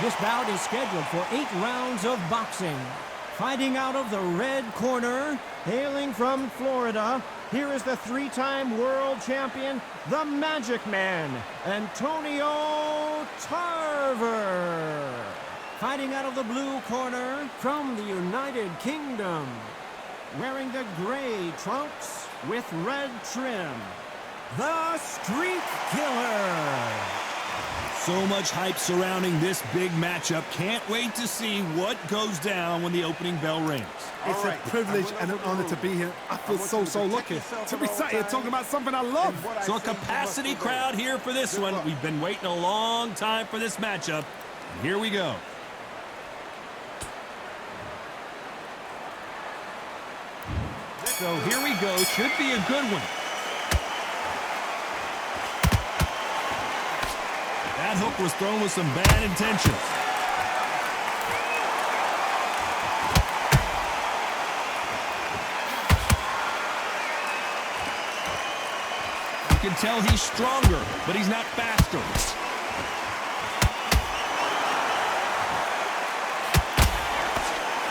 This bout is scheduled for 8 rounds of boxing. Fighting out of the red corner, hailing from Florida, here is the 3-time world champion, the Magic Man, Antonio Tarver. Fighting out of the blue corner, from the United Kingdom, wearing the gray trunks with red trim, the Street Killer. So much hype surrounding this big matchup. Can't wait to see what goes down when the opening bell rings. It's a privilege and an honor to be here. I feel so lucky to be sat here talking about something I love. So a capacity crowd here for this one. We've been waiting a long time for this matchup. And here we go. So here we go. Should be a good one. That hook was thrown with some bad intentions. You can tell he's stronger, but he's not faster.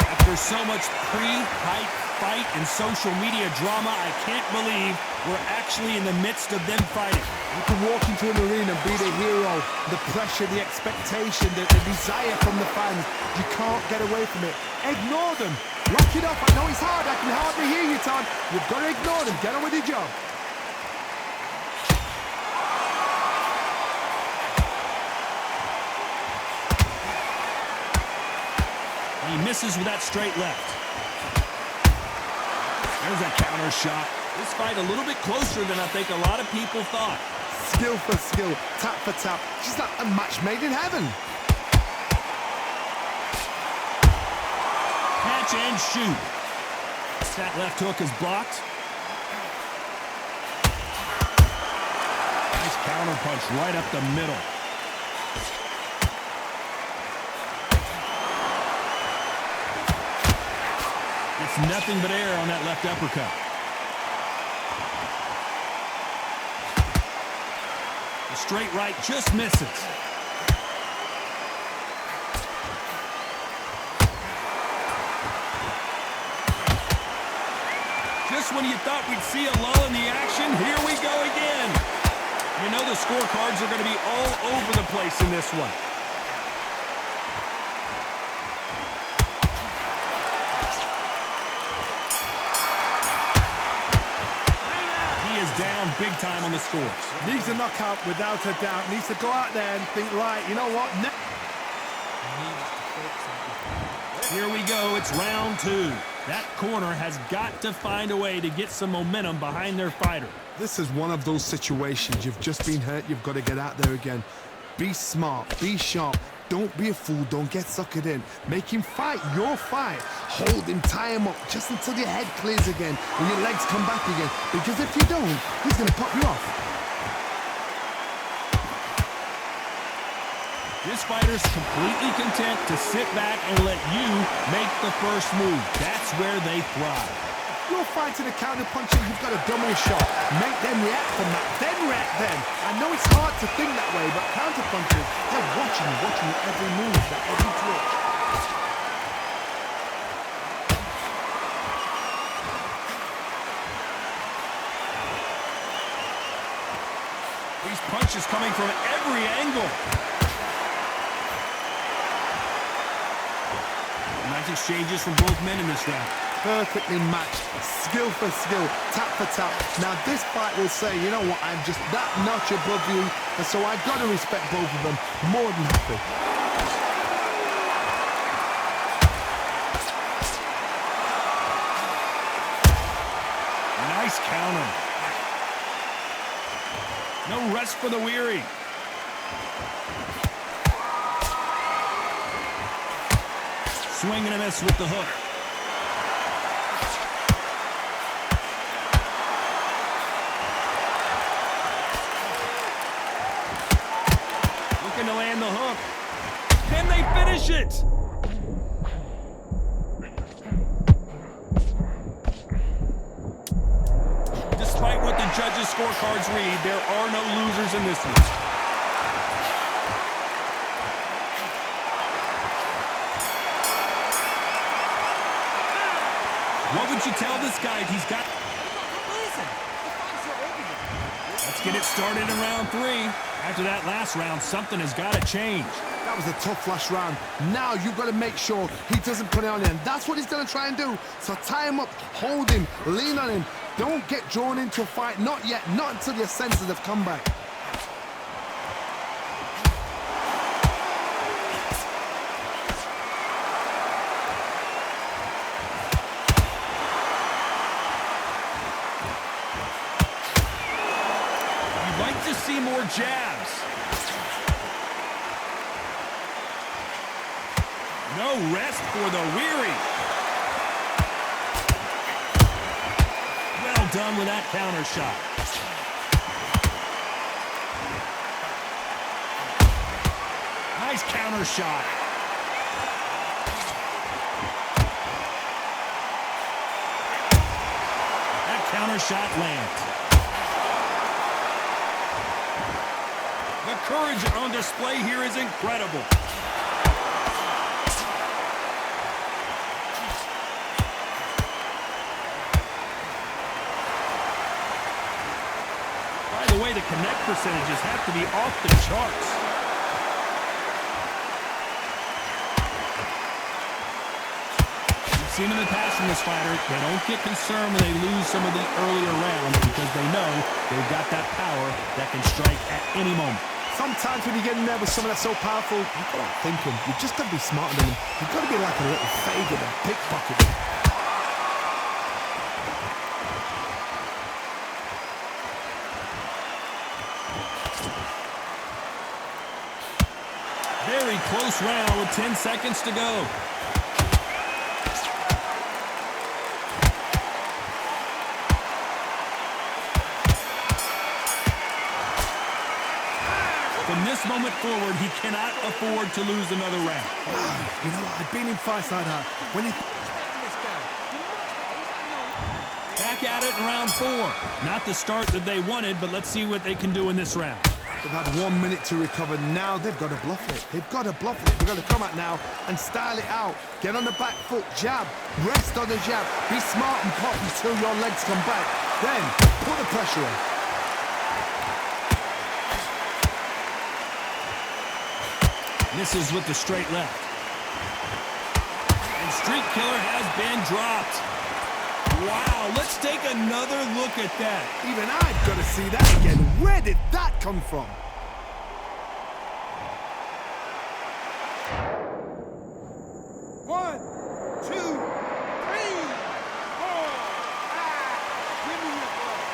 After so much pre-hype fight and social media drama, I can't believe we're actually in the midst of them fighting. You can walk into an arena and be the hero. The pressure, the expectation, the desire from the fans. You can't get away from it. Ignore them. Rock it up. I know it's hard. I can hardly hear you, Todd. You've got to ignore them. Get on with your job. He misses with that straight left. There's a counter shot. This fight a little bit closer than I think a lot of people thought. Skill for skill, tap for tap. She's like a match made in heaven. Catch and shoot. That left hook is blocked. Nice counter punch right up the middle. It's nothing but air on that left uppercut. The straight right just misses. Just when you thought we'd see a lull in the action, here we go again. You know the scorecards are going to be all over the place in this one. Down big time on the scores. Needs a knockout without a doubt. Needs to go out there and think, right, you know what? Here we go. It's round 2. That corner has got to find a way to get some momentum behind their fighter. This is one of those situations. You've just been hurt. You've got to get out there again. Be smart. Be sharp. Don't be a fool. Don't get suckered in. Make him fight your fight. Hold him, tie him up, just until your head clears again and your legs come back again. Because if you don't, he's going to pop you off. This fighter's completely content to sit back and let you make the first move. That's where they thrive. You're fighting a counter-puncher, you've got a dominant shot. Make them react from that, then react then. I know it's hard to think that way, but counter-punchers, they're watching every move, that every twitch. These punches coming from every angle. Nice exchanges from both men in this round. Perfectly matched, skill for skill, tap for tap. Now this fight will say, you know what, I'm just that notch above you, and so I've got to respect both of them. More than happy. Nice counter. No rest for the weary. Swing and a miss with the hook. Looking to land the hook. Can they finish it? Despite what the judges' scorecards read, there are no losers in this one. this guy, he's got... Let's get it started in round 3. After that last round, something has got to change. That was a tough last round. Now you've got to make sure he doesn't put it on you, and that's what he's going to try and do. So tie him up, hold him, lean on him. Don't get drawn into a fight. Not yet. Not until your senses have come back. You'd like to see more jabs. No rest for the weary. Well done with that counter shot. Nice counter shot. That counter shot lands. The courage on display here is incredible. The way the connect percentages have to be off the charts. We've seen in the past from this fighter, they don't get concerned when they lose some of the earlier rounds because they know they've got that power that can strike at any moment. Sometimes when you get in there with someone that's so powerful, you've got to think him. You've just got to be smarter than him. You've got to be like a little faggot and pickpocket him. Very close round with 10 seconds to go. From this moment forward, he cannot afford to lose another round. You know what? I've been in fights like that. When you... Back at it in round 4. Not the start that they wanted, but let's see what they can do in this round. They've had 1 minute to recover. Now they've got to bluff it. They've got to bluff it. They've got to come out now and style it out. Get on the back foot, jab, rest on the jab. Be smart and pop until your legs come back. Then put the pressure on. Misses with the straight left. And Street Killer has been dropped. Wow, let's take another look at that. Even I've got to see that again. Where did that come from? One, two, three, four, five. Give me your ball.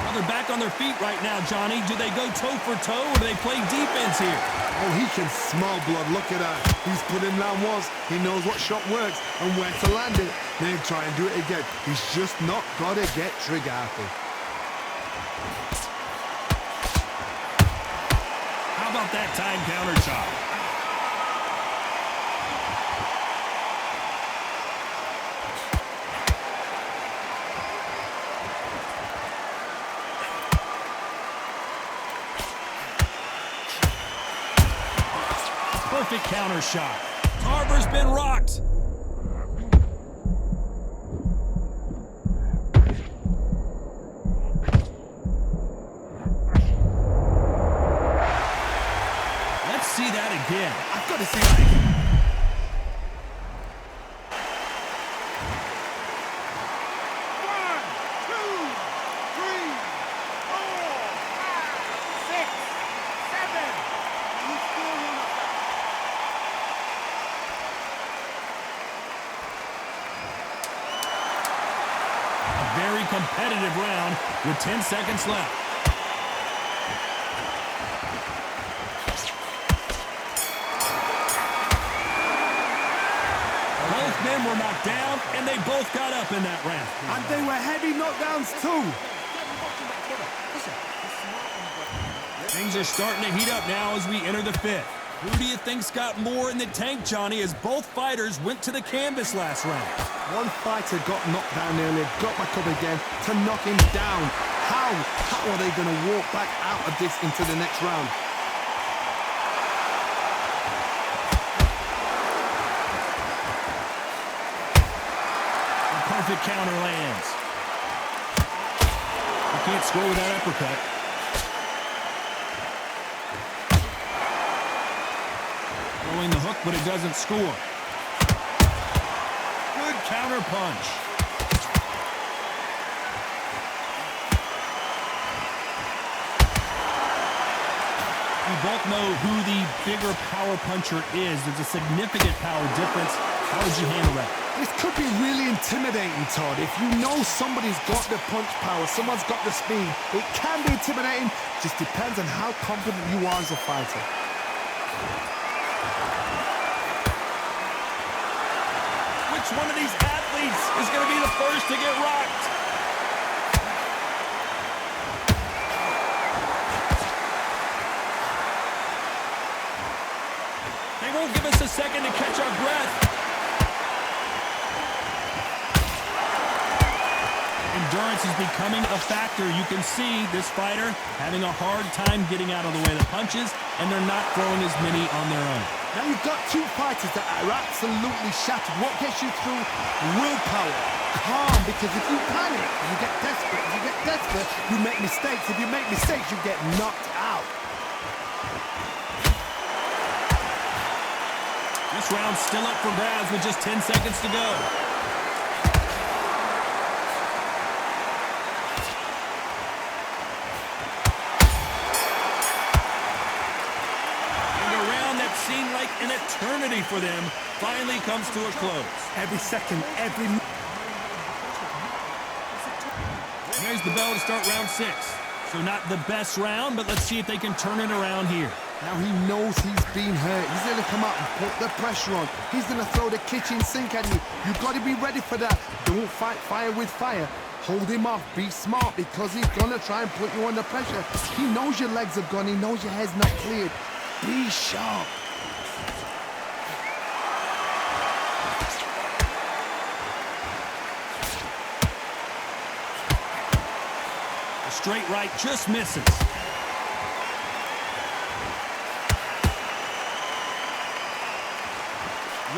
Well, they're back on their feet right now, Johnny. Do they go toe for toe or do they play defense here? Oh, he can smell blood. Look at that. He's put in round once. He knows what shot works and where to land it. Then try and do it again. He's just not got to get trigger happy. How about that time counter shot? Perfect counter shot. Tarver's been rocked. Let's see that again. I've got to see that again. One, two, three, four, five, six, seven. You still want to fight? A very competitive round with 10 seconds left. Both men were knocked down, and they both got up in that round. And they were heavy knockdowns too. Things are starting to heat up now as we enter the 5th. Who do you think's got more in the tank, Johnny, as both fighters went to the canvas last round? One fighter got knocked down earlier, got back up again to knock him down. How are they going to walk back out of this into the next round? perfect counter lands. You can't score with that uppercut. Throwing the hook, but it doesn't score. Good counter punch. We both know who the bigger power puncher is. There's a significant power difference. How would you handle that? This could be really intimidating, Todd. If you know somebody's got the punch power, someone's got the speed, it can be intimidating. Just depends on how confident you are as a fighter. Which one of these athletes is going to be the first to get rocked? They won't give us a second to catch our breath. Endurance is becoming a factor. You can see this fighter having a hard time getting out of the way of the punches, and they're not throwing as many on their own. Now you've got two fighters that are absolutely shattered. What gets you through? Willpower. Calm, because if you panic, you get desperate. If you get desperate, you make mistakes. If you make mistakes, you get knocked out. This round's still up for grabs with just 10 seconds to go. Seemed like an eternity for them finally comes to a close. Every second, every... There's the bell to start round 6. So not the best round, but let's see if they can turn it around here. Now he knows he's been hurt. He's going to come out and put the pressure on. He's going to throw the kitchen sink at you. You've got to be ready for that. Don't fight fire with fire. Hold him off. Be smart, because he's going to try and put you under pressure. He knows your legs are gone. He knows your head's not cleared. Be sharp. Straight right just misses.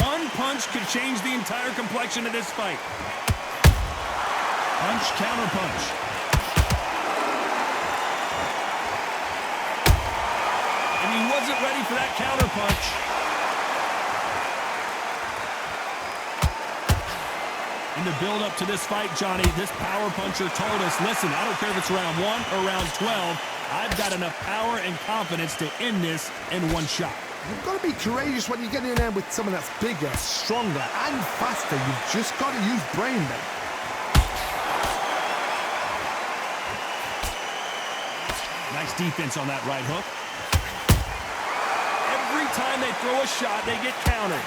One punch could change the entire complexion of this fight. Punch, counter punch. And he wasn't ready for that counter punch. In the build-up to this fight, Johnny, this power puncher told us, listen, I don't care if it's round 1 or round 12, I've got enough power and confidence to end this in one shot. You've got to be courageous when you get in there with someone that's bigger, stronger, and faster. You've just got to use brain, mate. Nice defense on that right hook. Every time they throw a shot, they get countered.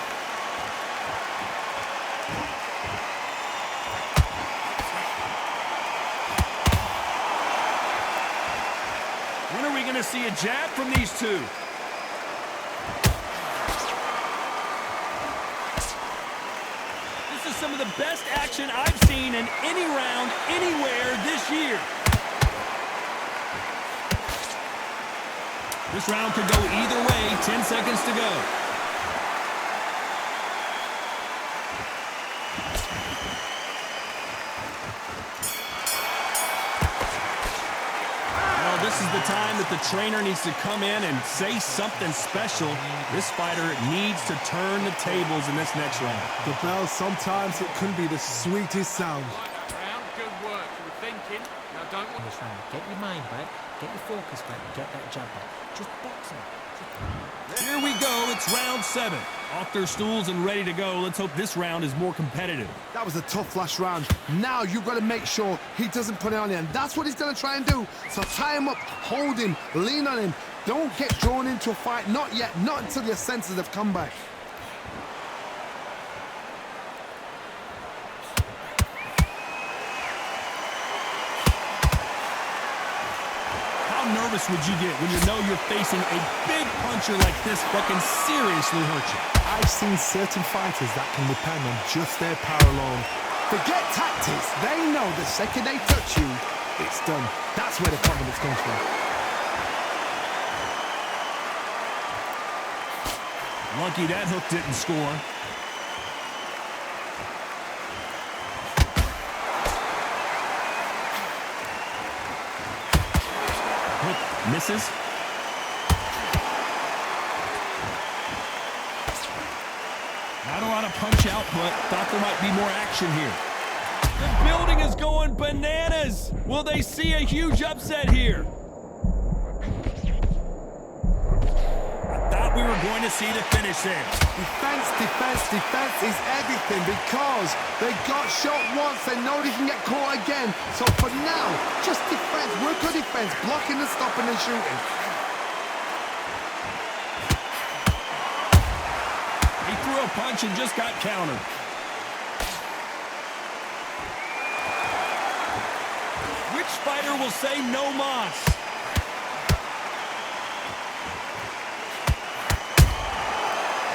When are we going to see a jab from these two? This is some of the best action I've seen in any round, anywhere this year. This round could go either way. 10 seconds to go. This is the time that the trainer needs to come in and say something special. This fighter needs to turn the tables in this next round. The bell, sometimes it can be the sweetest sound. Round, good work. You were thinking. Now don't want This round. Get your mind back, get your focus back, get that jab back. Just box him. Here we go. It's round 7. Off their stools and ready to go. Let's hope this round is more competitive. That was a tough last round. Now you've got to make sure he doesn't put it on you, and that's what he's going to try and do. So tie him up, hold him, lean on him. Don't get drawn into a fight. Not yet. Not until your senses have come back. How nervous would you get when you know you're facing a big puncher like this that can seriously hurt you? I've seen certain fighters that can depend on just their power alone. Forget tactics. They know the second they touch you, it's done. That's where the confidence comes from. Lucky that hook didn't score. Misses. Not a lot of punch output. Thought there might be more action here. The building is going bananas. Will they see a huge upset here? I thought we were going to see the finish there. Defense, defense, defense is everything because they got shot once. They know they can get caught again. So for now, just defense. Work on defense, blocking and stopping and shooting. He threw a punch and just got countered. Which fighter will say no mas?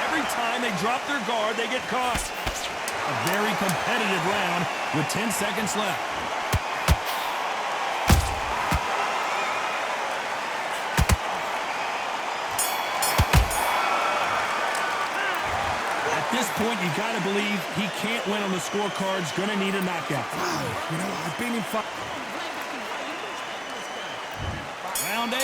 Every time they drop their guard, they get caught. A very competitive round with 10 seconds left. At this point, you got to believe he can't win on the scorecards. Going to need a knockout. You know, I've been in fight. Round 8,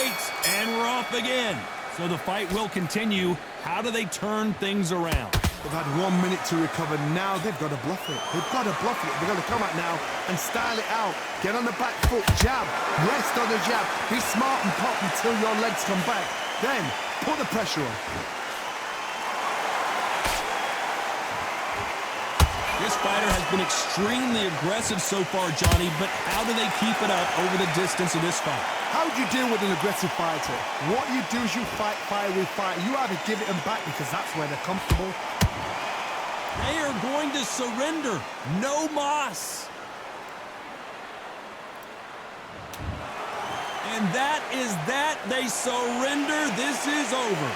and we're off again. So the fight will continue. How do they turn things around? They've had 1 minute to recover. Now they've got to bluff it. They've got to bluff it. They've got to come out now and style it out. Get on the back foot, jab, rest on the jab. Be smart and pop until your legs come back. Then put the pressure on. This fighter has been extremely aggressive so far, Johnny, but how do they keep it up over the distance of this fight? How do you deal with an aggressive fighter? What you do is you fight fire with fire. You either give it them back because that's where they're comfortable. They are going to surrender. No mas. And that is that. They surrender. This is over.